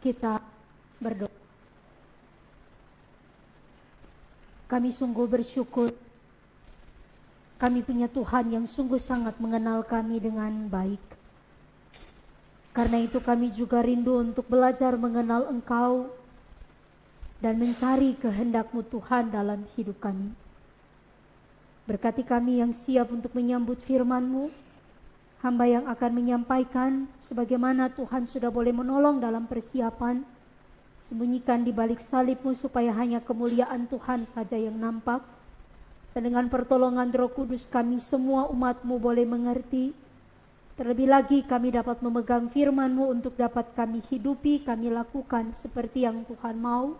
kita berdoa. Kami sungguh bersyukur. Kami punya Tuhan yang sungguh sangat mengenal kami dengan baik. Karena itu kami juga rindu untuk belajar mengenal Engkau dan mencari kehendak-Mu Tuhan dalam hidup kami. Berkati kami yang siap untuk menyambut firman-Mu, hamba yang akan menyampaikan sebagaimana Tuhan sudah boleh menolong dalam persiapan. Sembunyikan di balik salib-Mu supaya hanya kemuliaan Tuhan saja yang nampak. Dan dengan pertolongan Roh Kudus kami semua umat-Mu boleh mengerti. Terlebih lagi kami dapat memegang firman-Mu untuk dapat kami hidupi, kami lakukan seperti yang Tuhan mau.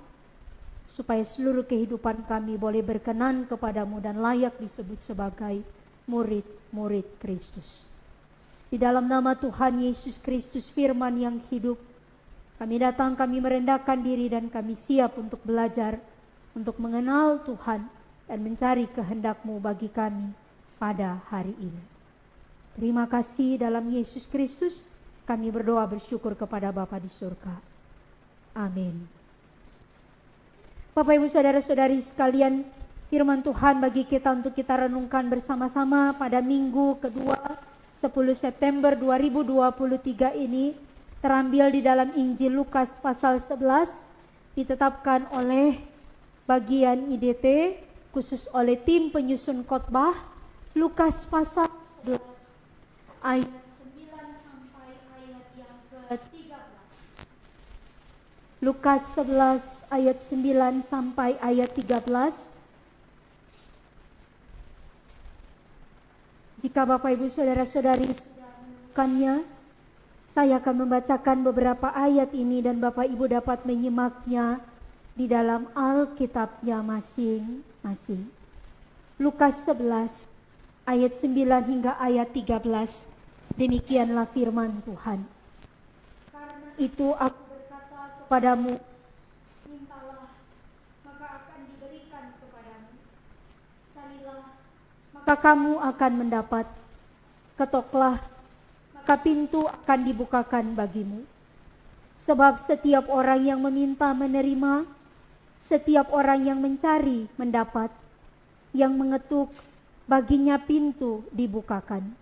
Supaya seluruh kehidupan kami boleh berkenan kepadamu dan layak disebut sebagai murid-murid Kristus. Di dalam nama Tuhan Yesus Kristus firman yang hidup, kami datang, kami merendahkan diri dan kami siap untuk belajar, untuk mengenal Tuhan dan mencari kehendak-Mu bagi kami pada hari ini. Terima kasih dalam Yesus Kristus, kami berdoa bersyukur kepada Bapa di surga. Amin. Bapak Ibu Saudara-saudari sekalian, firman Tuhan bagi kita untuk kita renungkan bersama-sama pada minggu kedua 10 September 2023 ini terambil di dalam Injil Lukas pasal 11, ditetapkan oleh bagian IDT khusus oleh tim penyusun khotbah. Lukas pasal 11 ayat 9 sampai ayat yang ke-13. Lukas 11 ayat 9 sampai ayat 13. Jika Bapak Ibu Saudara-saudari sudah menemukannya, saya akan membacakan beberapa ayat ini dan Bapak Ibu dapat menyimaknya di dalam Alkitabnya masing-masing. Lukas 11 ayat 9 hingga ayat 13. Demikianlah firman Tuhan. Karena itu aku berkata kepadamu, mintalah, maka akan diberikan kepadamu. Carilah, maka kamu akan mendapat. Ketoklah, maka pintu akan dibukakan bagimu. Sebab setiap orang yang meminta menerima, setiap orang yang mencari mendapat, yang mengetuk baginya pintu dibukakan.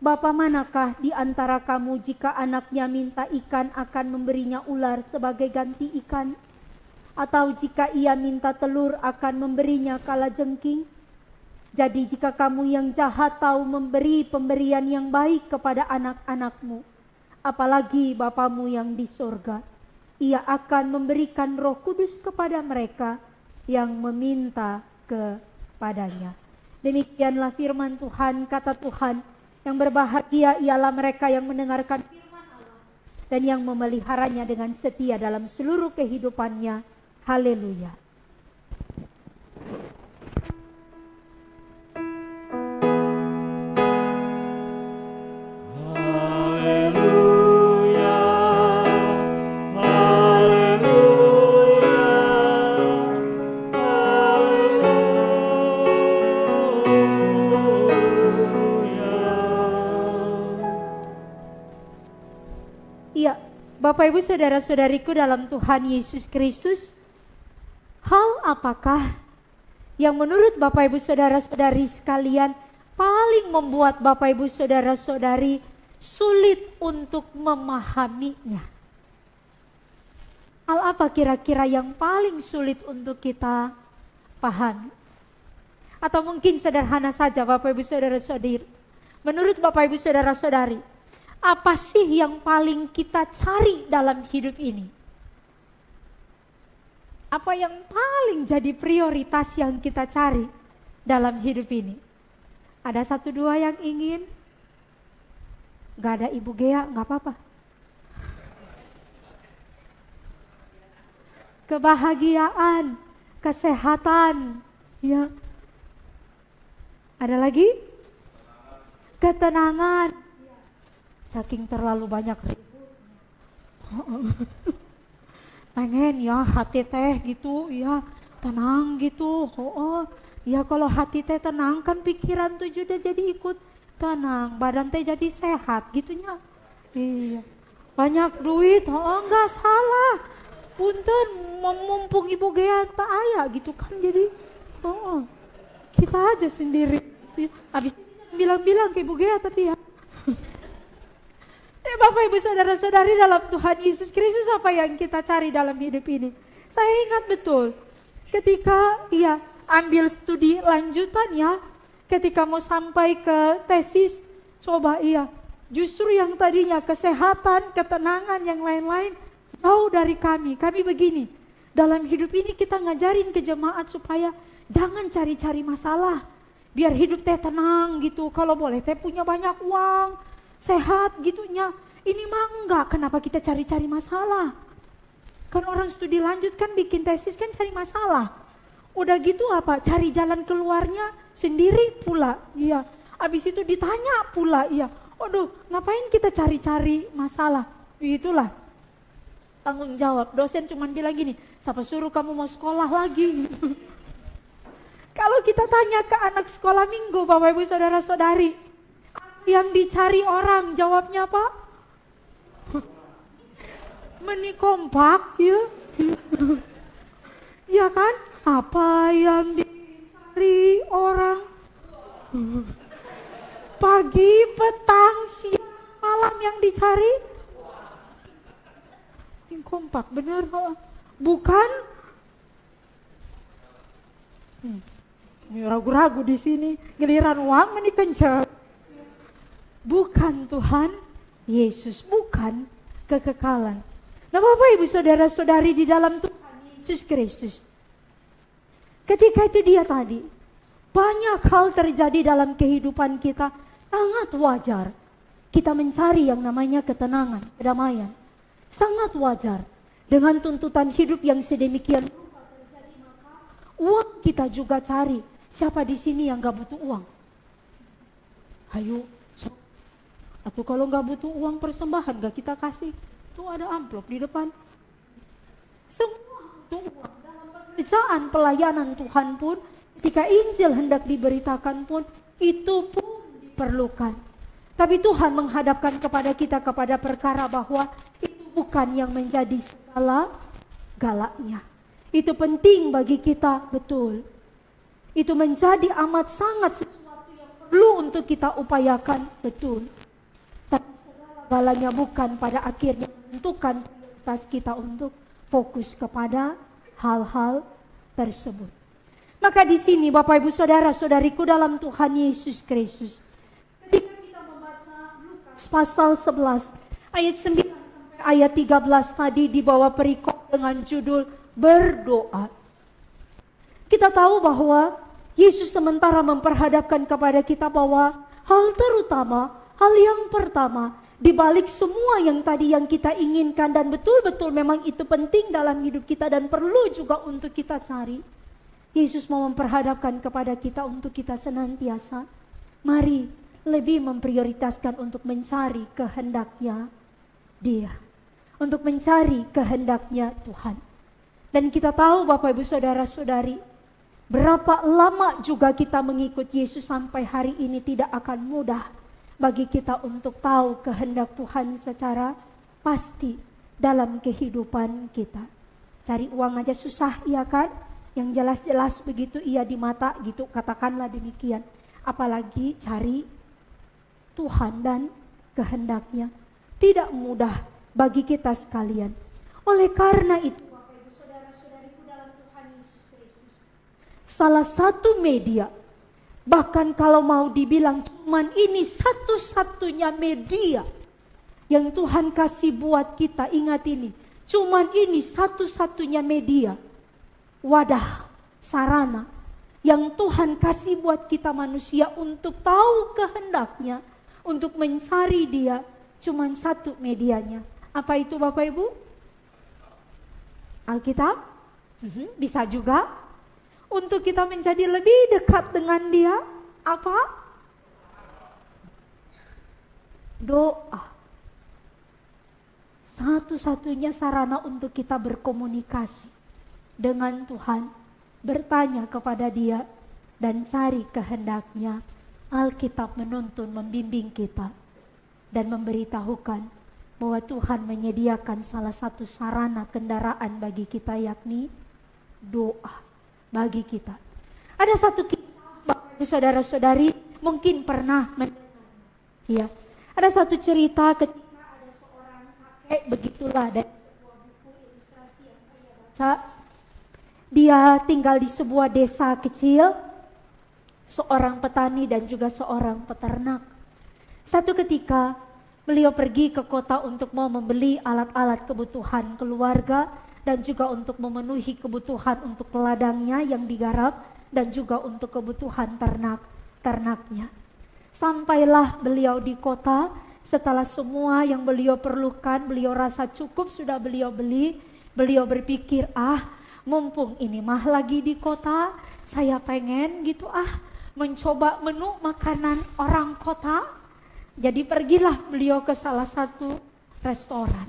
Bapa manakah di antara kamu jika anaknya minta ikan akan memberinya ular sebagai ganti ikan? Atau jika ia minta telur akan memberinya kalajengking? Jadi jika kamu yang jahat tahu memberi pemberian yang baik kepada anak-anakmu, apalagi Bapamu yang di sorga, ia akan memberikan Roh Kudus kepada mereka yang meminta kepadanya. Demikianlah firman Tuhan, kata Tuhan, yang berbahagia ialah mereka yang mendengarkan firman Allah dan yang memeliharanya dengan setia dalam seluruh kehidupannya. Haleluya. Bapak Ibu Saudara-saudariku dalam Tuhan Yesus Kristus, hal apakah yang menurut Bapak Ibu Saudara-saudari sekalian paling membuat Bapak Ibu Saudara-saudari sulit untuk memahaminya? Hal apa kira-kira yang paling sulit untuk kita pahami? Atau mungkin sederhana saja Bapak Ibu Saudara-saudari, menurut Bapak Ibu Saudara-saudari, apa sih yang paling kita cari dalam hidup ini? Apa yang paling jadi prioritas yang kita cari dalam hidup ini? Ada satu dua yang ingin? Gak ada Ibu Gea, gak apa-apa. Kebahagiaan, kesehatan, ya. Ada lagi? Ketenangan. Saking terlalu banyak pengen ya hati teh gitu ya tenang gitu. Ya kalau hati teh tenang kan pikiran tuh juga jadi ikut tenang, badan teh jadi sehat gitunya. Iya. banyak duit, enggak salah. Punten mumpung ibu gea tak ayah gitu kan, jadi kita aja sendiri. Habis bilang-bilang ke ibu gea tapi ya. Bapak Ibu saudara-saudari dalam Tuhan Yesus Kristus, apa yang kita cari dalam hidup ini? Saya ingat betul ketika ambil studi lanjutan ya, ketika mau sampai ke tesis, coba justru yang tadinya kesehatan, ketenangan, yang lain-lain jauh dari kami. Kami begini, dalam hidup ini kita ngajarin ke jemaat supaya jangan cari-cari masalah, biar hidup teh tenang gitu. Kalau boleh teh punya banyak uang, sehat gitunya. Ini mah enggak, kenapa kita cari-cari masalah? Kan orang studi lanjut kan bikin tesis kan cari masalah. Udah gitu apa? Cari jalan keluarnya sendiri pula. Iya. Habis itu ditanya pula. Iya. Aduh, ngapain kita cari-cari masalah? Itulah tanggung jawab. Dosen cuman bilang gini, siapa suruh kamu mau sekolah lagi? Kalau kita tanya ke anak sekolah minggu, Bapak Ibu saudara-saudari, yang dicari orang jawabnya apa? Kompak ya. Ya kan? Apa yang dicari orang? Pagi, petang, siang, malam yang dicari? Kompak bener. Bukan? Ragu-ragu di sini, giliran uang menikencet. Bukan Tuhan Yesus, bukan kekekalan. Nah Bapak Ibu saudara-saudari di dalam Tuhan Yesus Kristus, ketika itu dia tadi, banyak hal terjadi dalam kehidupan kita, sangat wajar kita mencari yang namanya ketenangan, kedamaian. Sangat wajar dengan tuntutan hidup yang sedemikian rupa terjadi, maka uang kita juga cari. Siapa di sini yang gak butuh uang? Ayo, atau kalau gak butuh uang persembahan gak kita kasih? Tuh ada amplop di depan. Semua butuh uang. Dalam pekerjaan pelayanan Tuhan pun, ketika Injil hendak diberitakan pun, itu pun diperlukan. Tapi Tuhan menghadapkan kepada kita kepada perkara bahwa itu bukan yang menjadi segala-galanya. Itu penting bagi kita, betul. Itu menjadi amat sangat sesuatu yang perlu untuk kita upayakan, betul. Tapi segala-galanya bukan pada akhirnya menentukan prioritas kita untuk fokus kepada hal-hal tersebut. Maka di sini Bapak Ibu saudara-saudariku dalam Tuhan Yesus Kristus, ketika kita membaca Lukas pasal 11 ayat 9 sampai ayat 13 tadi di bawah perikop dengan judul berdoa. Kita tahu bahwa Yesus sementara memperhadapkan kepada kita bahwa hal terutama, hal yang pertama, di balik semua yang tadi yang kita inginkan dan betul-betul memang itu penting dalam hidup kita dan perlu juga untuk kita cari. Yesus mau memperhadapkan kepada kita untuk kita senantiasa, mari lebih memprioritaskan untuk mencari kehendaknya Dia. Untuk mencari kehendaknya Tuhan. Dan kita tahu Bapak Ibu saudara-saudari, berapa lama juga kita mengikut Yesus sampai hari ini tidak akan mudah bagi kita untuk tahu kehendak Tuhan secara pasti dalam kehidupan kita. Cari uang aja susah, iya kan? Yang jelas-jelas begitu iya di mata gitu, katakanlah demikian. Apalagi cari Tuhan dan kehendaknya. Tidak mudah bagi kita sekalian. Oleh karena itu, Bapak Ibu saudara-saudariku dalam Tuhan Yesus Kristus, salah satu media, bahkan kalau mau dibilang cuman ini satu-satunya media yang Tuhan kasih buat kita, ingat ini, cuman ini satu-satunya media, wadah, sarana yang Tuhan kasih buat kita manusia untuk tahu kehendaknya, untuk mencari Dia, cuman satu medianya. Apa itu Bapak Ibu? Alkitab? Bisa juga. Untuk kita menjadi lebih dekat dengan Dia, apa? Doa. Satu-satunya sarana untuk kita berkomunikasi dengan Tuhan, bertanya kepada Dia dan cari kehendaknya. Alkitab menuntun, membimbing kita dan memberitahukan bahwa Tuhan menyediakan salah satu sarana kendaraan bagi kita, yakni doa bagi kita. Ada satu kisah, Bapak Ibu saudara-saudari mungkin pernah mendengar. Ya, ada satu cerita ketika ada seorang kakek, begitulah dari sebuah buku ilustrasi yang saya baca. Dia tinggal di sebuah desa kecil, seorang petani dan juga seorang peternak. Satu ketika beliau pergi ke kota untuk mau membeli alat-alat kebutuhan keluarga dan juga untuk memenuhi kebutuhan untuk ladangnya yang digarap dan juga untuk kebutuhan ternaknya. Sampailah beliau di kota, setelah semua yang beliau perlukan, beliau rasa cukup sudah beliau beli. Beliau berpikir, mumpung ini mah lagi di kota, saya pengen gitu mencoba menu makanan orang kota. Jadi pergilah beliau ke salah satu restoran.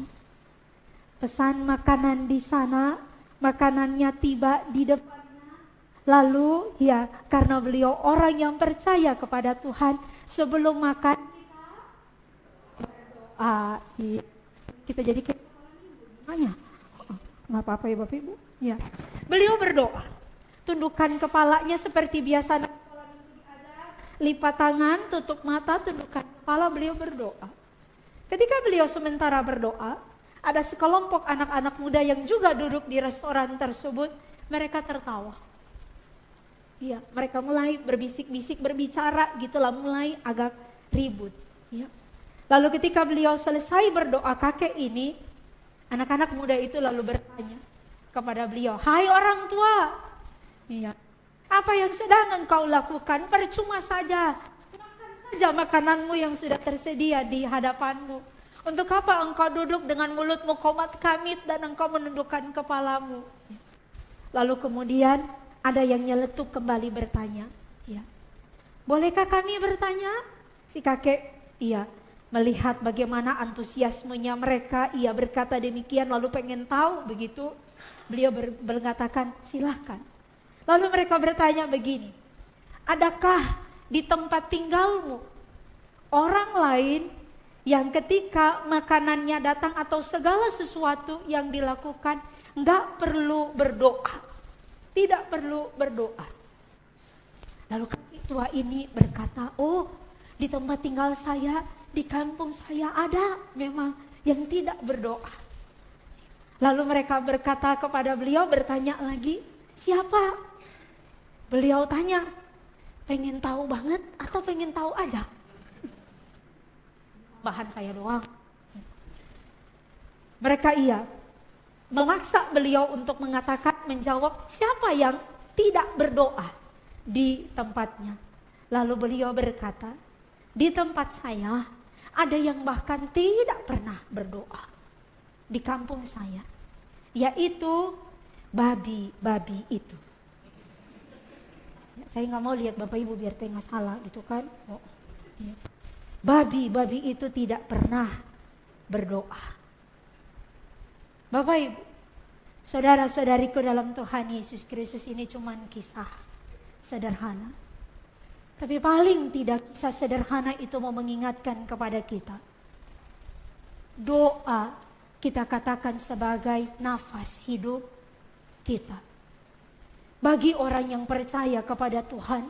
Pesan makanan di sana, makanannya tiba di depannya. Lalu ya, karena beliau orang yang percaya kepada Tuhan, sebelum makan kita jadi kayak sekolahnya. Nggak apa-apa ya Bapak Ibu. Ya. Beliau berdoa, tundukkan kepalanya seperti biasa anak sekolah minggu diajar, lipat tangan, tutup mata, tundukkan kepala, beliau berdoa. Ketika beliau sementara berdoa, ada sekelompok anak-anak muda yang juga duduk di restoran tersebut, mereka tertawa. Ya, mereka mulai berbisik-bisik, berbicara gitulah, mulai agak ribut. Ya. Lalu ketika beliau selesai berdoa, kakek ini, anak-anak muda itu lalu bertanya kepada beliau, "Hai orang tua, ya, apa yang sedang engkau lakukan? Percuma saja, makan saja makananmu yang sudah tersedia di hadapanmu. Untuk apa engkau duduk dengan mulutmu komat kamit dan engkau menundukkan kepalamu?" Lalu kemudian ada yang nyeletuk kembali bertanya, ya, "Bolehkah kami bertanya?" Si kakek, iya, melihat bagaimana antusiasmenya mereka, ia berkata demikian, lalu pengen tahu begitu. Beliau mengatakan, "Silahkan." Lalu mereka bertanya begini, "Adakah di tempat tinggalmu orang lain yang ketika makanannya datang atau segala sesuatu yang dilakukan enggak perlu berdoa?" Tidak perlu berdoa. Lalu kakek tua ini berkata, "Oh, di tempat tinggal saya, di kampung saya ada memang yang tidak berdoa." Lalu mereka berkata kepada beliau, bertanya lagi, "Siapa?" Beliau tanya, "Pengen tahu banget atau pengen tahu aja?" Bahan saya doang. Mereka memaksa beliau untuk mengatakan, menjawab, siapa yang tidak berdoa di tempatnya. Lalu beliau berkata, "Di tempat saya ada yang bahkan tidak pernah berdoa di kampung saya, yaitu babi-babi itu." Saya nggak mau lihat Bapak Ibu biar tengah salah gitu kan. Babi-babi itu tidak pernah berdoa. Bapak Ibu, saudara-saudariku dalam Tuhan Yesus Kristus, ini cuman kisah sederhana. Tapi paling tidak kisah sederhana itu mau mengingatkan kepada kita. Doa kita katakan sebagai nafas hidup kita. Bagi orang yang percaya kepada Tuhan,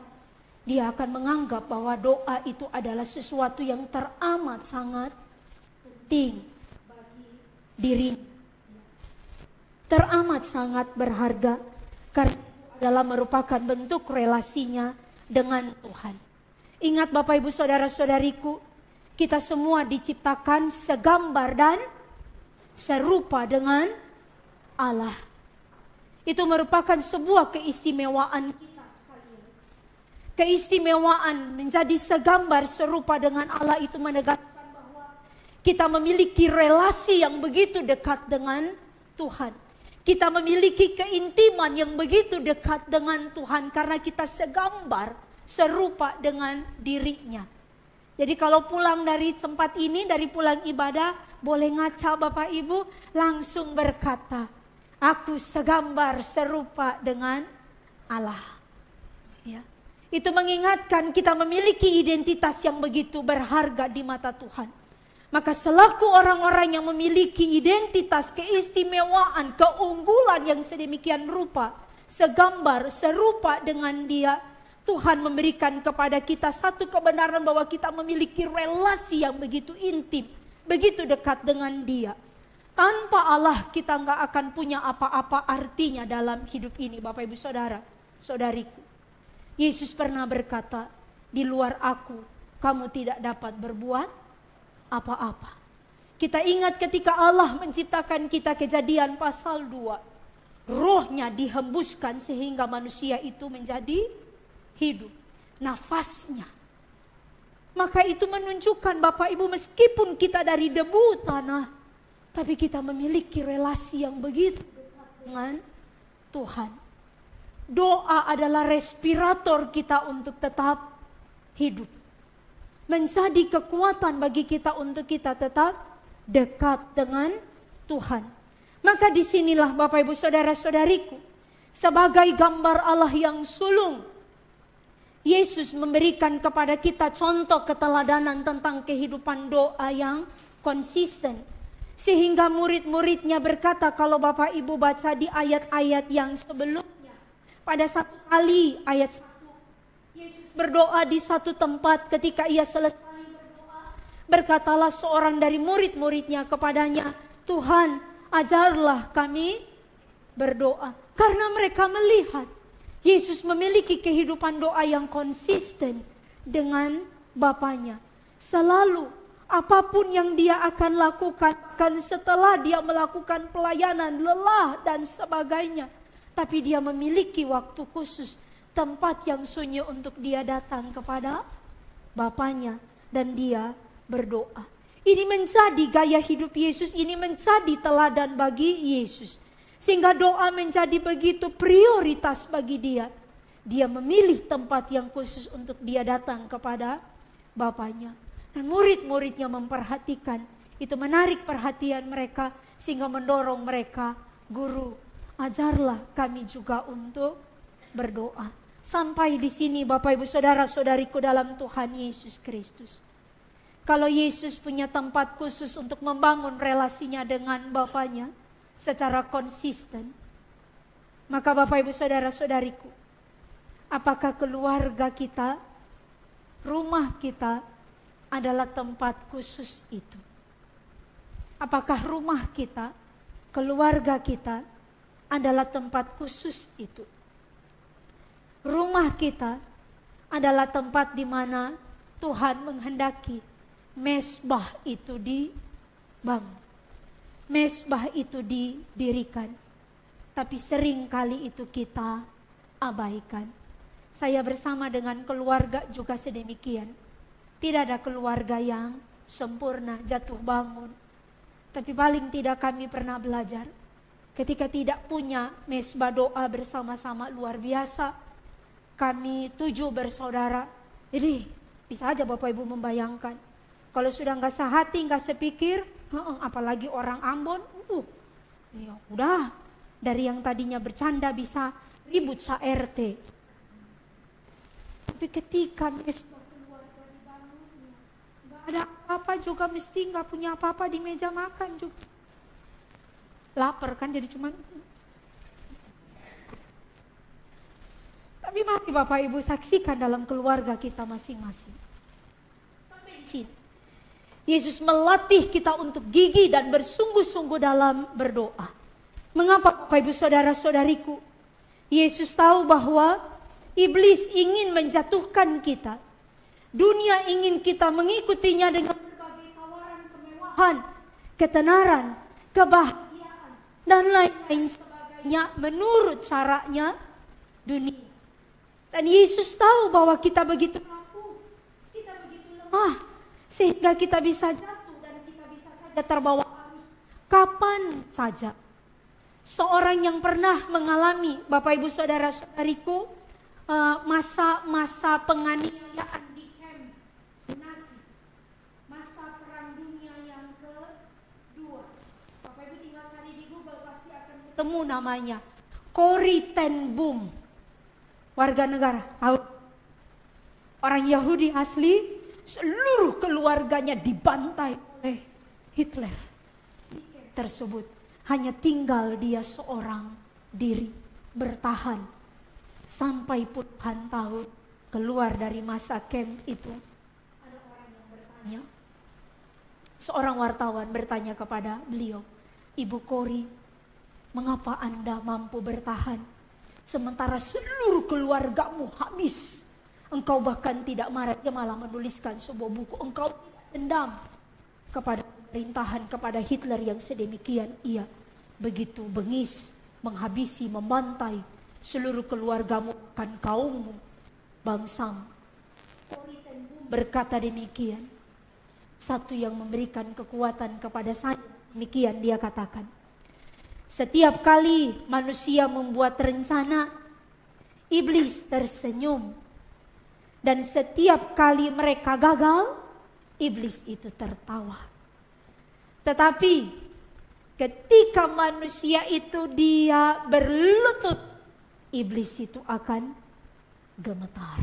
dia akan menganggap bahwa doa itu adalah sesuatu yang teramat sangat penting bagi dirinya. Teramat sangat berharga karena itu adalah merupakan bentuk relasinya dengan Tuhan. Ingat Bapak Ibu saudara-saudariku, kita semua diciptakan segambar dan serupa dengan Allah. Itu merupakan sebuah keistimewaan kita sekalian. Keistimewaan menjadi segambar serupa dengan Allah itu menegaskan bahwa kita memiliki relasi yang begitu dekat dengan Tuhan. Kita memiliki keintiman yang begitu dekat dengan Tuhan karena kita segambar, serupa dengan dirinya. Jadi kalau pulang dari tempat ini, dari pulang ibadah, boleh ngaca Bapak Ibu, langsung berkata, "Aku segambar, serupa dengan Allah." Ya. Itu mengingatkan kita memiliki identitas yang begitu berharga di mata Tuhan. Maka selaku orang-orang yang memiliki identitas, keistimewaan, keunggulan yang sedemikian rupa, segambar, serupa dengan Dia, Tuhan memberikan kepada kita satu kebenaran bahwa kita memiliki relasi yang begitu intim, begitu dekat dengan Dia. Tanpa Allah kita nggak akan punya apa-apa artinya dalam hidup ini, Bapak Ibu Saudara, saudariku. Yesus pernah berkata, di luar aku kamu tidak dapat berbuat apa-apa. Kita ingat ketika Allah menciptakan kita, Kejadian pasal 2. Rohnya dihembuskan sehingga manusia itu menjadi hidup. Nafasnya. Maka itu menunjukkan Bapak Ibu, meskipun kita dari debu tanah, tapi kita memiliki relasi yang begitu dekat dengan Tuhan. Doa adalah respirator kita untuk tetap hidup. Menjadi kekuatan bagi kita untuk kita tetap dekat dengan Tuhan. Maka disinilah Bapak Ibu Saudara-saudariku, sebagai gambar Allah yang sulung, Yesus memberikan kepada kita contoh keteladanan tentang kehidupan doa yang konsisten. Sehingga murid-muridnya berkata, kalau Bapak Ibu baca di ayat-ayat yang sebelumnya, pada satu kali ayat 1, Yesus berdoa di satu tempat. Ketika ia selesai berdoa, berkatalah seorang dari murid-muridnya kepadanya, Tuhan, ajarlah kami berdoa. Karena mereka melihat Yesus memiliki kehidupan doa yang konsisten dengan Bapanya. Selalu apapun yang dia akan lakukan, kan setelah dia melakukan pelayanan, lelah dan sebagainya, tapi dia memiliki waktu khusus, tempat yang sunyi untuk dia datang kepada Bapanya dan dia berdoa. Ini menjadi gaya hidup Yesus, ini menjadi teladan bagi Yesus. Sehingga doa menjadi begitu prioritas bagi dia. Dia memilih tempat yang khusus untuk dia datang kepada Bapanya. Dan murid-muridnya memperhatikan, itu menarik perhatian mereka sehingga mendorong mereka, Guru, ajarlah kami juga untuk berdoa. Sampai di sini Bapak Ibu Saudara-saudariku dalam Tuhan Yesus Kristus. Kalau Yesus punya tempat khusus untuk membangun relasinya dengan Bapanya secara konsisten, maka Bapak Ibu Saudara-saudariku, apakah keluarga kita, rumah kita adalah tempat khusus itu? Apakah rumah kita, keluarga kita adalah tempat khusus itu? Rumah kita adalah tempat di mana Tuhan menghendaki mezbah itu dibangun. Mezbah itu didirikan. Tapi sering kali itu kita abaikan. Saya bersama dengan keluarga juga sedemikian. Tidak ada keluarga yang sempurna, jatuh bangun. Tapi paling tidak kami pernah belajar. Ketika tidak punya mezbah doa bersama-sama luar biasa, kami 7 bersaudara. Jadi bisa aja Bapak Ibu membayangkan, kalau sudah nggak sehati, nggak sepikir, apalagi orang Ambon, ya udah, dari yang tadinya bercanda bisa ribut sa-RT. Tapi ketika mezbah keluarga dibangun, nggak ada apa-apa juga, mesti nggak punya apa-apa di meja makan juga. Lapar kan, jadi cuman. Tapi mari Bapak Ibu saksikan dalam keluarga kita masing-masing. Sampai di sini. Yesus melatih kita untuk gigih dan bersungguh-sungguh dalam berdoa. Mengapa Bapak Ibu Saudara-saudariku? Yesus tahu bahwa iblis ingin menjatuhkan kita. Dunia ingin kita mengikutinya dengan berbagai tawaran kemewahan, ketenaran, kebahagiaan, dan lain-lain sebagainya menurut caranya dunia. Dan Yesus tahu bahwa kita begitu rapuh, kita begitu lemah, sehingga kita bisa jatuh dan kita bisa saja terbawa arus kapan saja. Seorang yang pernah mengalami, Bapak Ibu Saudara-saudariku, masa-masa penganiayaan di kamp Nazi, masa perang dunia yang kedua. Bapak Ibu tinggal cari di Google pasti akan ketemu namanya, Corrie ten Boom. Warga negara, tahu? Orang Yahudi asli, seluruh keluarganya dibantai oleh Hitler tersebut. Hanya tinggal dia seorang diri bertahan sampai puluhan tahun keluar dari masa camp itu. Ada orang yang bertanya, seorang wartawan bertanya kepada beliau, Ibu Kori, mengapa Anda mampu bertahan sementara seluruh keluargamu habis? Engkau bahkan tidak marah, dia malah menuliskan sebuah buku. Engkau tidak dendam kepada pemerintahan, kepada Hitler yang sedemikian ia begitu bengis, menghabisi, membantai seluruh keluargamu, kan kaummu, bangsamu. Corrie ten Boom berkata demikian. Satu yang memberikan kekuatan kepada saya, demikian dia katakan. Setiap kali manusia membuat rencana, iblis tersenyum. Dan setiap kali mereka gagal, iblis itu tertawa. Tetapi ketika manusia itu dia berlutut, iblis itu akan gemetar.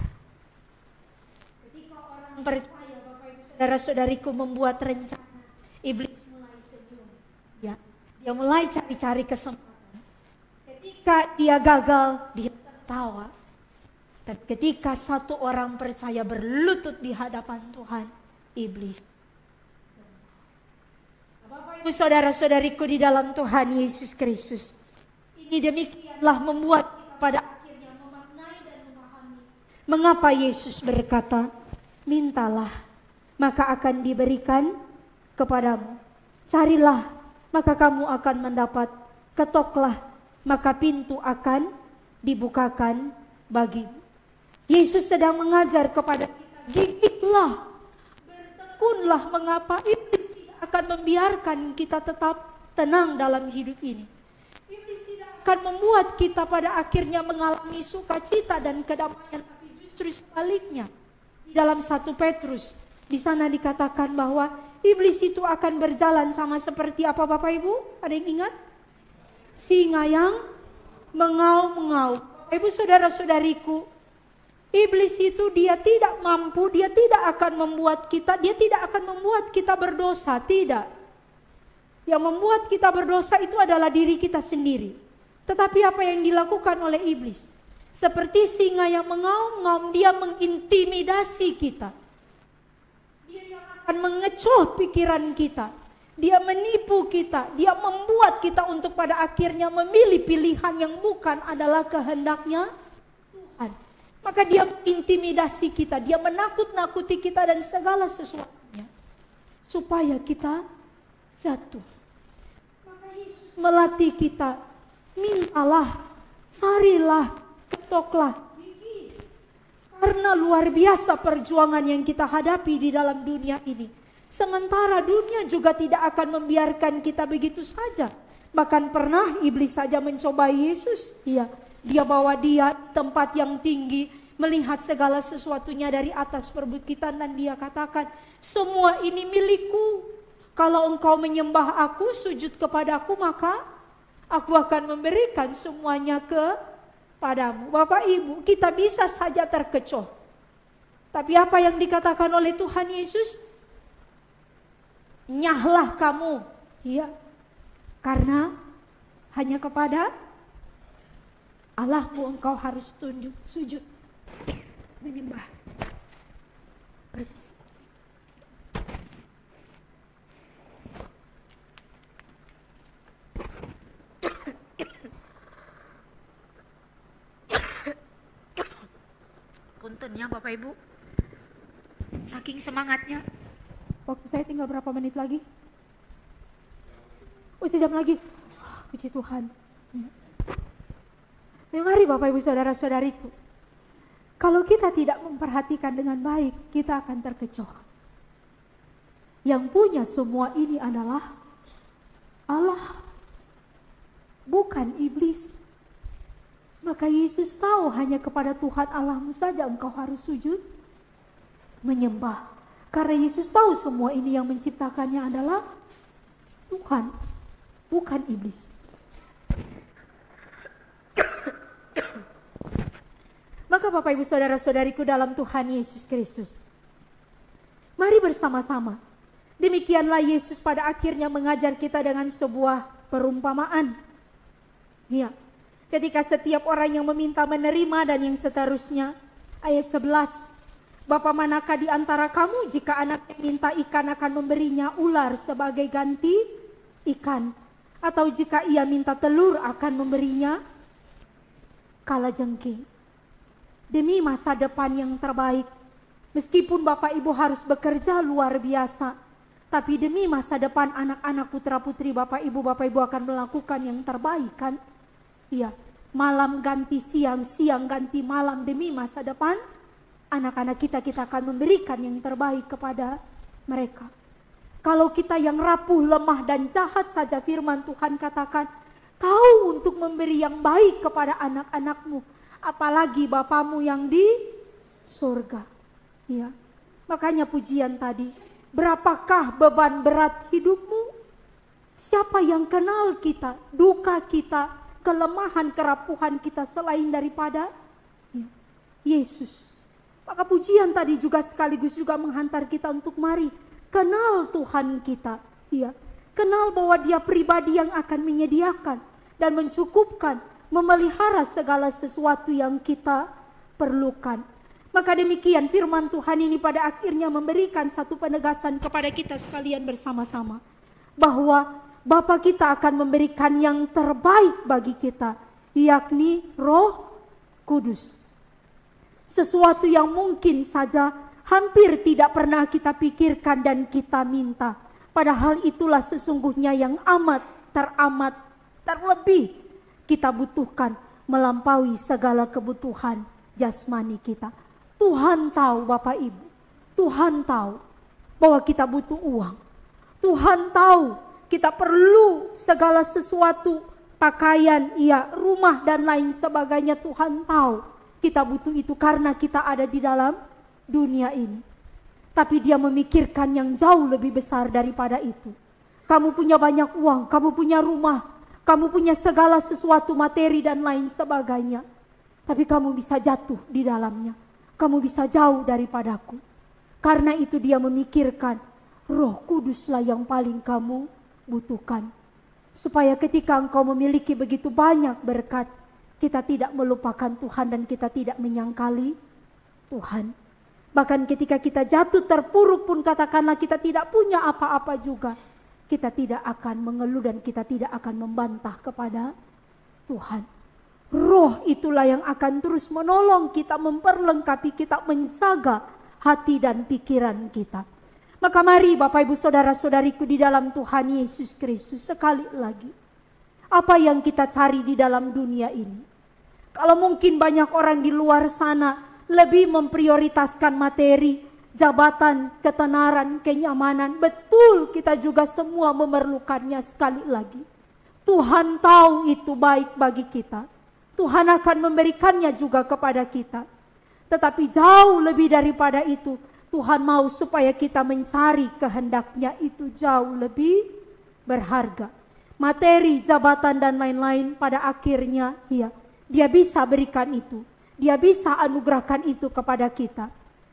Ketika orang percaya, Bapak Ibu Saudara-saudariku, membuat rencana, iblis mulai senyum. Ya, dia mulai cari-cari kesempatan. Ketika dia gagal, dia tertawa. Dan ketika satu orang percaya berlutut di hadapan Tuhan, iblis. Bapak Ibu Saudara-saudariku di dalam Tuhan Yesus Kristus, ini demikianlah membuat kita pada akhirnya memaknai dan memahami mengapa Yesus berkata, mintalah maka akan diberikan kepadamu, carilah maka kamu akan mendapat, ketoklah maka pintu akan dibukakan bagimu. Yesus sedang mengajar kepada kita, gigitlah, bertekunlah, mengapa iblis tidak akan membiarkan kita tetap tenang dalam hidup ini. Iblis tidak akan membuat kita pada akhirnya mengalami sukacita dan kedamaian, tapi justru sebaliknya. Di dalam 1 Petrus, di sana dikatakan bahwa iblis itu akan berjalan sama seperti apa Bapak Ibu? Ada yang ingat? Singa yang mengaum-ngaum. Bapak Ibu Saudara-saudariku, iblis itu dia tidak mampu, dia tidak akan membuat kita berdosa, tidak. Yang membuat kita berdosa itu adalah diri kita sendiri. Tetapi apa yang dilakukan oleh iblis? Seperti singa yang mengaum-ngaum, dia mengintimidasi kita. Dia yang akan mengecoh pikiran kita. Dia menipu kita, dia membuat kita untuk pada akhirnya memilih pilihan yang bukan adalah kehendaknya Tuhan. Maka dia mengintimidasi kita, dia menakut-nakuti kita dan segala sesuatunya supaya kita jatuh. Maka Yesus melatih kita, mintalah, carilah, ketoklah gigi. Karena luar biasa perjuangan yang kita hadapi di dalam dunia ini. Sementara dunia juga tidak akan membiarkan kita begitu saja. Bahkan pernah iblis saja mencobai Yesus. Iya. Dia bawa dia tempat yang tinggi, melihat segala sesuatunya dari atas perbukitan, dan dia katakan, semua ini milikku. Kalau engkau menyembah aku, sujud kepadaku, maka aku akan memberikan semuanya kepadamu. Bapak Ibu, kita bisa saja terkecoh. Tapi apa yang dikatakan oleh Tuhan Yesus? Nyahlah kamu, ya, karena hanya kepada Allahmu engkau harus tunduk, sujud, menyembah. Punten ya Bapak Ibu, saking semangatnya. Waktu saya tinggal berapa menit lagi? Oh, sejam lagi. Puji Tuhan. Ya, mari Bapak Ibu Saudara-saudariku, kalau kita tidak memperhatikan dengan baik, kita akan terkecoh. Yang punya semua ini adalah Allah, bukan iblis. Maka Yesus tahu hanya kepada Tuhan Allahmu saja engkau harus sujud, menyembah. Karena Yesus tahu semua ini yang menciptakannya adalah Tuhan, bukan iblis. Maka Bapak Ibu Saudara-saudariku dalam Tuhan Yesus Kristus, mari bersama-sama Demikianlah Yesus pada akhirnya mengajar kita dengan sebuah perumpamaan. Ya, ketika setiap orang yang meminta menerima dan yang seterusnya. Ayat 11. Bapa manakah di antara kamu jika anaknya minta ikan akan memberinya ular sebagai ganti ikan? Atau jika ia minta telur akan memberinya kalajengking? Demi masa depan yang terbaik, meskipun Bapak Ibu harus bekerja luar biasa, tapi demi masa depan anak-anak putra putri Bapak Ibu akan melakukan yang terbaik kan? Iya, malam ganti siang, siang ganti malam demi masa depan anak-anak kita akan memberikan yang terbaik kepada mereka. Kalau kita yang rapuh, lemah dan jahat saja, firman Tuhan katakan, tahu untuk memberi yang baik kepada anak-anakmu, apalagi Bapamu yang di surga. Ya. Makanya pujian tadi, berapakah beban berat hidupmu? Siapa yang kenal kita, duka kita, kelemahan, kerapuhan kita selain daripada Yesus? Maka pujian tadi juga sekaligus juga menghantar kita untuk mari kenal Tuhan kita, ya. Kenal bahwa Dia pribadi yang akan menyediakan dan mencukupkan, memelihara segala sesuatu yang kita perlukan. Maka demikian firman Tuhan ini pada akhirnya memberikan satu penegasan kepada kita sekalian bersama-sama, bahwa Bapa kita akan memberikan yang terbaik bagi kita, yakni Roh Kudus. Sesuatu yang mungkin saja hampir tidak pernah kita pikirkan dan kita minta. Padahal itulah sesungguhnya yang teramat terlebih kita butuhkan, melampaui segala kebutuhan jasmani kita. Tuhan tahu Bapak Ibu, Tuhan tahu bahwa kita butuh uang. Tuhan tahu kita perlu segala sesuatu, pakaian, rumah dan lain sebagainya. Tuhan tahu kita butuh itu karena kita ada di dalam dunia ini. Tapi Dia memikirkan yang jauh lebih besar daripada itu. Kamu punya banyak uang, kamu punya rumah, kamu punya segala sesuatu materi dan lain sebagainya. Tapi kamu bisa jatuh di dalamnya. Kamu bisa jauh daripadaku. Karena itu Dia memikirkan Roh Kuduslah yang paling kamu butuhkan. Supaya ketika engkau memiliki begitu banyak berkat, kita tidak melupakan Tuhan dan kita tidak menyangkali Tuhan. Bahkan ketika kita jatuh terpuruk pun katakanlah kita tidak punya apa-apa juga, kita tidak akan mengeluh dan kita tidak akan membantah kepada Tuhan. Roh itulah yang akan terus menolong kita, memperlengkapi kita, menjaga hati dan pikiran kita. Maka mari Bapak Ibu Saudara-saudariku di dalam Tuhan Yesus Kristus, sekali lagi, apa yang kita cari di dalam dunia ini? Kalau mungkin banyak orang di luar sana lebih memprioritaskan materi, jabatan, ketenaran, kenyamanan. Betul, kita juga semua memerlukannya. Sekali lagi, Tuhan tahu itu baik bagi kita. Tuhan akan memberikannya juga kepada kita. Tetapi jauh lebih daripada itu, Tuhan mau supaya kita mencari kehendaknya itu jauh lebih berharga. Materi, jabatan dan lain-lain pada akhirnya Dia bisa berikan itu. Dia bisa anugerahkan itu kepada kita.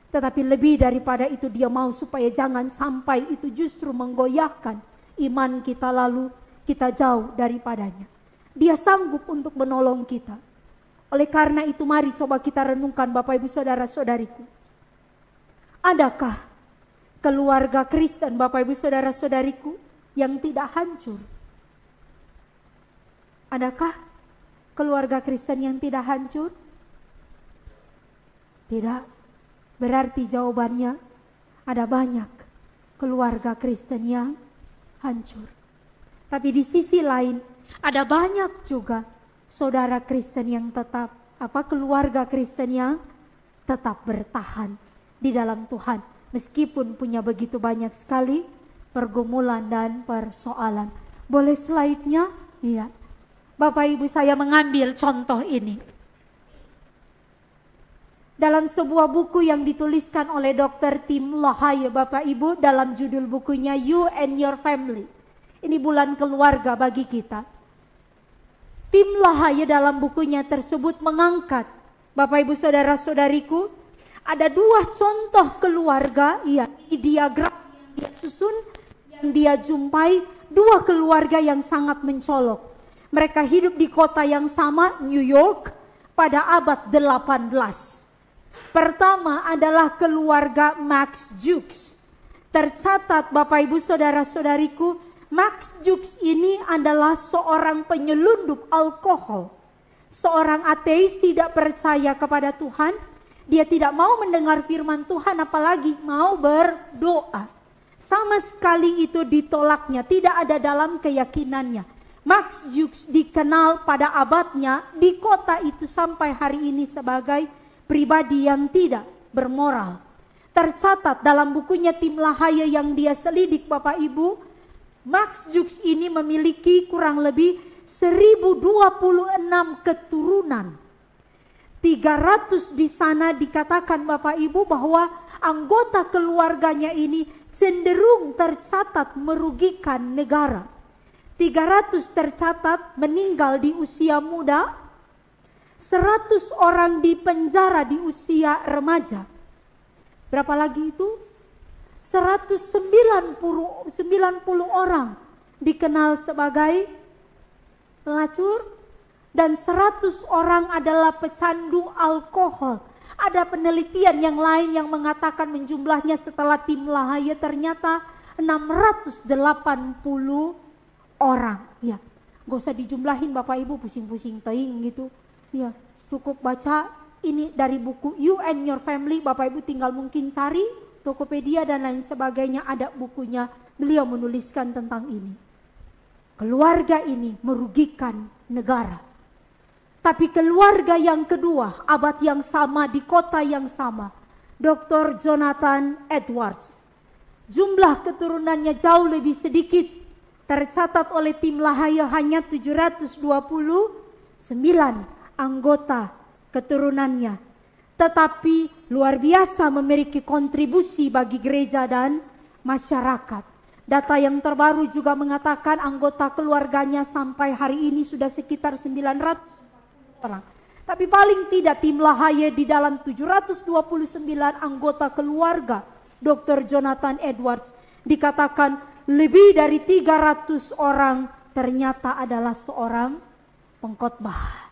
Tetapi lebih daripada itu Dia mau supaya jangan sampai itu justru menggoyahkan iman kita lalu kita jauh daripadanya. Dia sanggup untuk menolong kita. Oleh karena itu mari coba kita renungkan Bapak Ibu Saudara-saudariku. Adakah keluarga Kristen Bapak Ibu Saudara-saudariku yang tidak hancur? Adakah keluarga Kristen yang tidak hancur? Tidak. Berarti jawabannya ada banyak keluarga Kristen yang hancur. Tapi di sisi lain ada banyak juga saudara Kristen yang tetap, keluarga Kristen yang tetap bertahan di dalam Tuhan. Meskipun punya begitu banyak sekali pergumulan dan persoalan. Boleh slide-nya? Iya. Bapak Ibu saya mengambil contoh ini. Dalam sebuah buku yang dituliskan oleh Dr. Tim LaHaye Bapak Ibu, dalam judul bukunya You and Your Family. Ini bulan keluarga bagi kita. Tim LaHaye dalam bukunya tersebut mengangkat, Bapak Ibu Saudara-saudariku, ada 2 contoh keluarga, di diagram yang dia susun yang dia jumpai dua keluarga yang sangat mencolok. Mereka hidup di kota yang sama, New York, pada abad 18. Pertama adalah keluarga Max Jukes. Tercatat Bapak Ibu Saudara-saudariku, Max Jukes ini adalah seorang penyelundup alkohol. Seorang ateis, tidak percaya kepada Tuhan. Dia tidak mau mendengar firman Tuhan, apalagi mau berdoa. Sama sekali itu ditolaknya, tidak ada dalam keyakinannya. Max Jukes dikenal pada abadnya di kota itu sampai hari ini sebagai pribadi yang tidak bermoral. Tercatat dalam bukunya Tim Lahaya yang dia selidik Bapak Ibu, Max Jukes ini memiliki kurang lebih 1026 keturunan. 300 di sana dikatakan Bapak Ibu bahwa anggota keluarganya ini cenderung tercatat merugikan negara. 300 tercatat meninggal di usia muda, 100 orang di penjara di usia remaja. Berapa lagi itu? 190 orang dikenal sebagai pelacur, dan 100 orang adalah pecandu alkohol. Ada penelitian yang lain yang mengatakan menjumlahnya setelah Tim Lahaya ternyata 680 orang. Ya, gak usah dijumlahin Bapak Ibu, pusing-pusing teing gitu. Ya, cukup baca ini dari buku You and Your Family. Bapak Ibu tinggal mungkin cari Tokopedia dan lain sebagainya, ada bukunya. Beliau menuliskan tentang ini. Keluarga ini merugikan negara. Tapi keluarga yang kedua, abad yang sama, di kota yang sama, Dr. Jonathan Edwards. Jumlah keturunannya jauh lebih sedikit. Tercatat oleh Tim Lahaya hanya 729 anggota keturunannya. Tetapi luar biasa memiliki kontribusi bagi gereja dan masyarakat. Data yang terbaru juga mengatakan anggota keluarganya sampai hari ini sudah sekitar 900 orang. Tapi paling tidak Tim Lahaya di dalam 729 anggota keluarga Dr. Jonathan Edwards dikatakan lebih dari 300 orang ternyata adalah seorang pengkhotbah.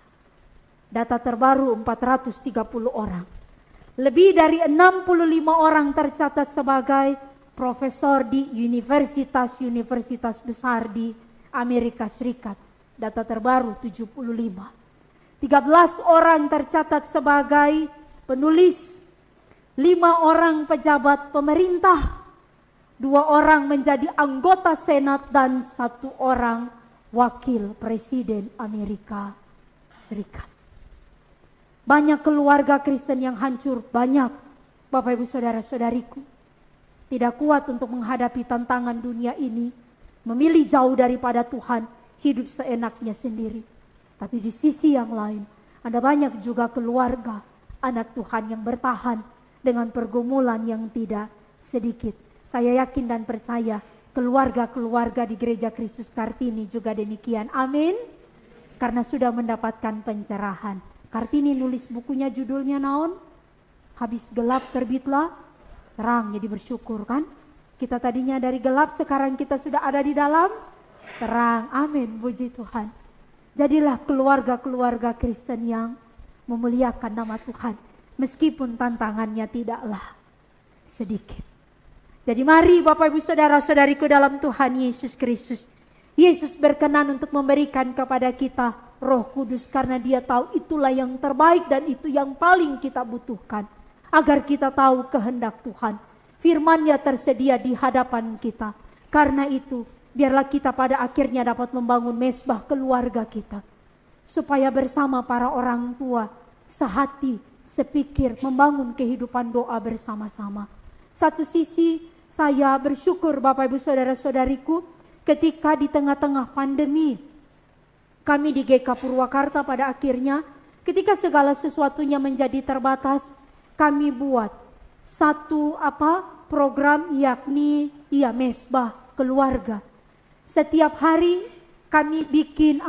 Data terbaru 430 orang. Lebih dari 65 orang tercatat sebagai profesor di universitas-universitas besar di Amerika Serikat. Data terbaru 75. 13 orang tercatat sebagai penulis. 5 orang pejabat pemerintah. 2 orang menjadi anggota Senat dan 1 orang wakil presiden Amerika Serikat. Banyak keluarga Kristen yang hancur, banyak Bapak Ibu Saudara-saudariku. Tidak kuat untuk menghadapi tantangan dunia ini, memilih jauh daripada Tuhan, hidup seenaknya sendiri. Tapi di sisi yang lain, ada banyak juga keluarga, anak Tuhan yang bertahan dengan pergumulan yang tidak sedikit. Saya yakin dan percaya keluarga-keluarga di Gereja Kristus Kartini juga demikian. Amin. Karena sudah mendapatkan pencerahan. Kartini nulis bukunya judulnya naon? Habis gelap terbitlah terang. Jadi bersyukur kan? Kita tadinya dari gelap, sekarang kita sudah ada di dalam terang. Amin, puji Tuhan. Jadilah keluarga-keluarga Kristen yang memuliakan nama Tuhan. Meskipun tantangannya tidaklah sedikit. Jadi mari Bapak Ibu Saudara-saudariku dalam Tuhan Yesus Kristus. Yesus berkenan untuk memberikan kepada kita Roh Kudus karena Dia tahu itulah yang terbaik dan itu yang paling kita butuhkan. Agar kita tahu kehendak Tuhan. Firman-Nya tersedia di hadapan kita. Karena itu biarlah kita pada akhirnya dapat membangun mesbah keluarga kita. Supaya bersama para orang tua sehati, sepikir, membangun kehidupan doa bersama-sama. Satu sisi saya bersyukur Bapak Ibu Saudara-saudariku ketika di tengah-tengah pandemi kami di GK Purwakarta pada akhirnya ketika segala sesuatunya menjadi terbatas, kami buat satu program yakni mesbah keluarga. Setiap hari kami bikin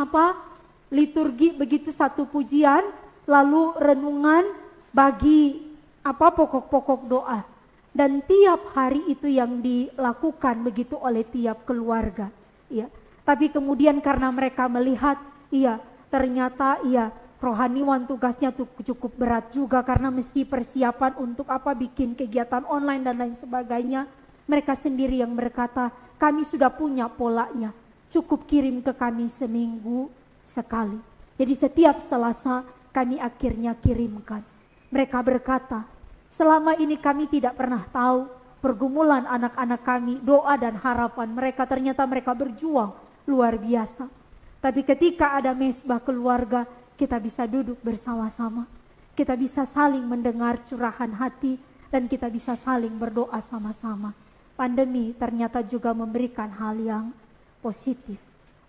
liturgi begitu, satu pujian, lalu renungan bagi pokok-pokok doa. Dan tiap hari itu yang dilakukan begitu oleh tiap keluarga. Ya. Tapi kemudian karena mereka melihat, ternyata rohaniwan tugasnya cukup berat juga karena mesti persiapan untuk bikin kegiatan online dan lain sebagainya. Mereka sendiri yang berkata, kami sudah punya polanya, cukup kirim ke kami seminggu sekali. Jadi setiap Selasa kami akhirnya kirimkan. Mereka berkata, selama ini kami tidak pernah tahu pergumulan anak-anak kami, doa dan harapan mereka, ternyata mereka berjuang luar biasa. Tapi ketika ada mesbah keluarga, kita bisa duduk bersama-sama. Kita bisa saling mendengar curahan hati dan kita bisa saling berdoa sama-sama. Pandemi ternyata juga memberikan hal yang positif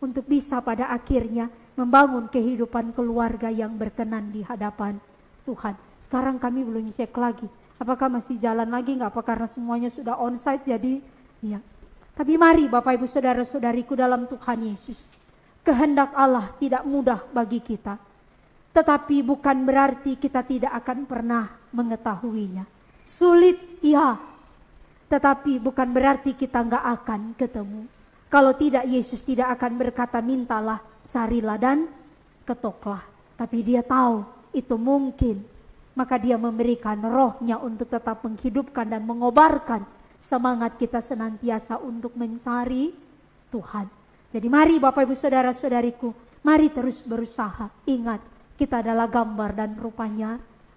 untuk bisa pada akhirnya membangun kehidupan keluarga yang berkenan di hadapan Tuhan. Sekarang kami belum cek lagi, apakah masih jalan lagi nggak? Apa karena semuanya sudah onsite jadi Tapi mari Bapak Ibu Saudara-saudariku dalam Tuhan Yesus, kehendak Allah tidak mudah bagi kita, tetapi bukan berarti kita tidak akan pernah mengetahuinya. Sulit tetapi bukan berarti kita nggak akan ketemu. Kalau tidak, Yesus tidak akan berkata mintalah, carilah dan ketoklah. Tapi dia tahu itu mungkin. Maka dia memberikan rohnya untuk tetap menghidupkan dan mengobarkan semangat kita senantiasa untuk mencari Tuhan. Jadi mari Bapak Ibu Saudara-saudariku, mari terus berusaha. Ingat, kita adalah gambar dan rupanya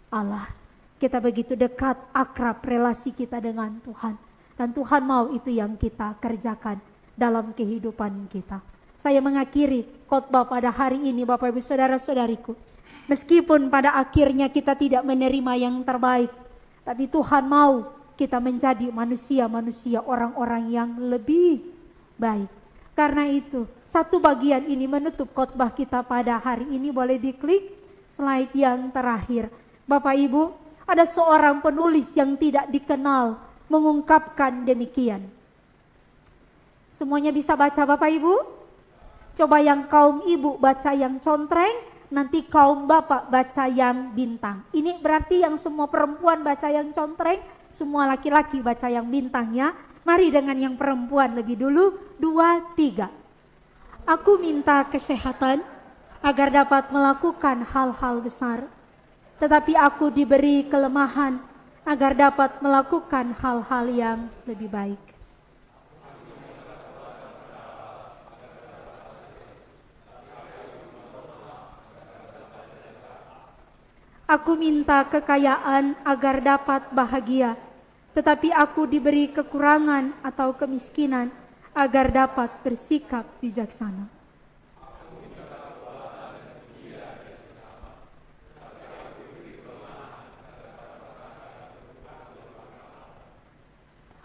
Allah. Kita begitu dekat, akrab relasi kita dengan Tuhan. Dan Tuhan mau itu yang kita kerjakan dalam kehidupan kita. Saya mengakhiri khotbah pada hari ini Bapak Ibu Saudara-saudariku. Meskipun pada akhirnya kita tidak menerima yang terbaik, tapi Tuhan mau kita menjadi manusia-manusia, orang-orang yang lebih baik. Karena itu, satu bagian ini menutup khotbah kita pada hari ini. Boleh diklik slide yang terakhir. Bapak Ibu, ada seorang penulis yang tidak dikenal mengungkapkan demikian. Semuanya bisa baca Bapak Ibu? Coba yang kaum ibu baca yang contreng, nanti kaum bapak baca yang bintang. Ini berarti yang semua perempuan baca yang contreng, semua laki-laki baca yang bintang ya. Mari dengan yang perempuan lebih dulu. 2, 3. Aku minta kesehatan agar dapat melakukan hal-hal besar. Tetapi aku diberi kelemahan agar dapat melakukan hal-hal yang lebih baik. Aku minta kekayaan agar dapat bahagia, tetapi aku diberi kekurangan atau kemiskinan agar dapat bersikap bijaksana.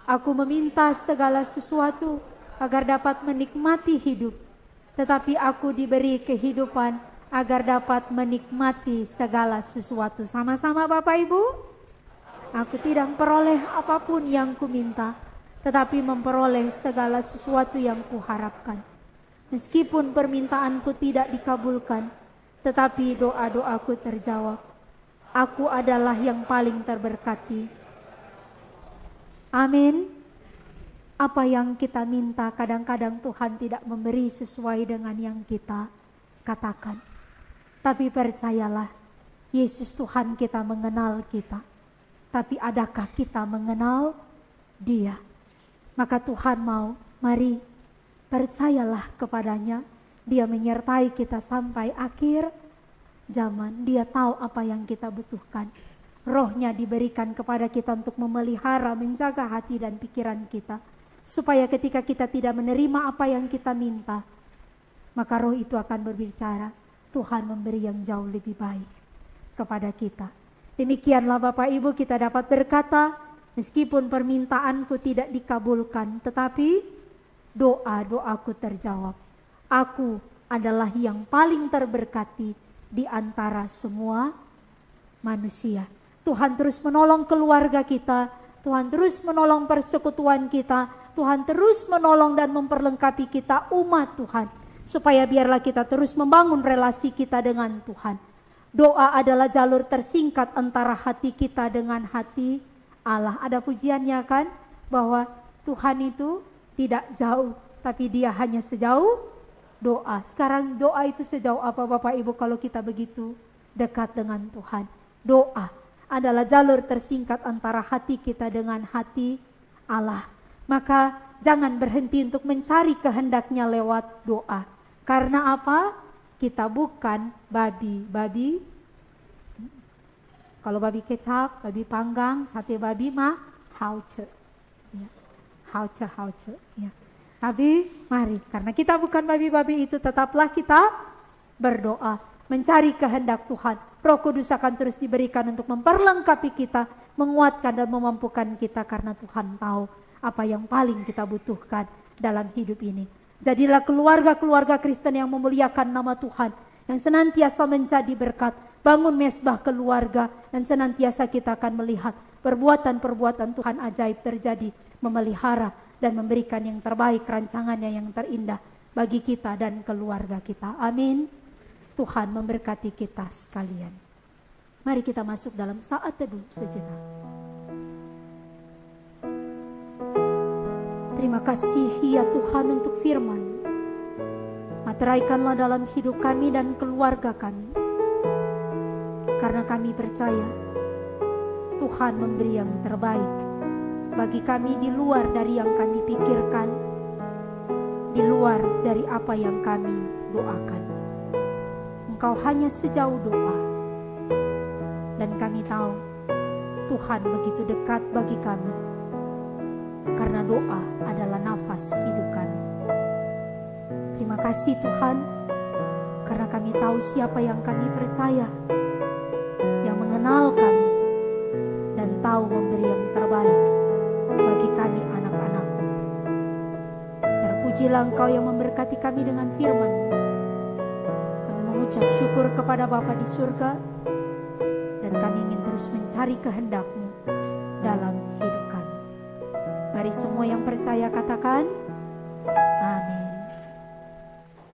Aku meminta segala sesuatu agar dapat menikmati hidup, tetapi aku diberi kehidupan agar dapat menikmati segala sesuatu. Sama-sama Bapak Ibu. Aku tidak memperoleh apapun yang kuminta, tetapi memperoleh segala sesuatu yang kuharapkan. Meskipun permintaanku tidak dikabulkan, tetapi doa-doaku terjawab. Aku adalah yang paling terberkati. Amin. Apa yang kita minta kadang-kadang Tuhan tidak memberi sesuai dengan yang kita katakan. Tapi percayalah, Yesus Tuhan kita mengenal kita. Tapi adakah kita mengenal Dia? Maka Tuhan mau, mari percayalah kepadanya. Dia menyertai kita sampai akhir zaman. Dia tahu apa yang kita butuhkan. Rohnya diberikan kepada kita untuk memelihara, menjaga hati dan pikiran kita. Supaya ketika kita tidak menerima apa yang kita minta, maka roh itu akan berbicara. Tuhan memberi yang jauh lebih baik kepada kita. Demikianlah Bapak Ibu, kita dapat berkata, meskipun permintaanku tidak dikabulkan, tetapi doa-doaku terjawab. Aku adalah yang paling terberkati di antara semua manusia. Tuhan terus menolong keluarga kita, Tuhan terus menolong persekutuan kita, Tuhan terus menolong dan memperlengkapi kita umat Tuhan. Supaya biarlah kita terus membangun relasi kita dengan Tuhan. Doa adalah jalur tersingkat antara hati kita dengan hati Allah. Ada pujiannya kan, bahwa Tuhan itu tidak jauh, tapi Dia hanya sejauh doa. Sekarang doa itu sejauh apa Bapak Ibu kalau kita begitu dekat dengan Tuhan? Doa adalah jalur tersingkat antara hati kita dengan hati Allah. Maka jangan berhenti untuk mencari kehendaknya lewat doa. Karena apa? Kita bukan babi. Kalau babi kecap, babi panggang, sate babi mah hauce. Ya. Hauce. Ya. Tapi mari, karena kita bukan babi-babi itu, tetaplah kita berdoa, mencari kehendak Tuhan. Roh Kudus akan terus diberikan untuk memperlengkapi kita, menguatkan dan memampukan kita, karena Tuhan tahu apa yang paling kita butuhkan dalam hidup ini. Jadilah keluarga-keluarga Kristen yang memuliakan nama Tuhan, yang senantiasa menjadi berkat. Bangun mesbah keluarga, dan senantiasa kita akan melihat perbuatan-perbuatan Tuhan ajaib terjadi, memelihara dan memberikan yang terbaik, rancangannya yang terindah bagi kita dan keluarga kita. Amin. Tuhan memberkati kita sekalian. Mari kita masuk dalam saat teduh sejenak. Terima kasih ya Tuhan untuk firman. Materaikanlah dalam hidup kami dan keluarga kami. Karena kami percaya Tuhan memberi yang terbaik bagi kami, di luar dari yang kami pikirkan, di luar dari apa yang kami doakan. Engkau hanya sejauh doa, dan kami tahu Tuhan begitu dekat bagi kami, karena doa adalah nafas hidup kami. Terima kasih Tuhan, karena kami tahu siapa yang kami percaya, yang mengenal kami dan tahu memberi yang terbaik bagi kami anak-anak-Mu. Terpujilah Engkau yang memberkati kami dengan firman-Mu. Kami mengucap syukur kepada Bapa di surga, dan kami ingin terus mencari kehendak-Mu dalam hidup kami. Mari semua yang percaya katakan, amin.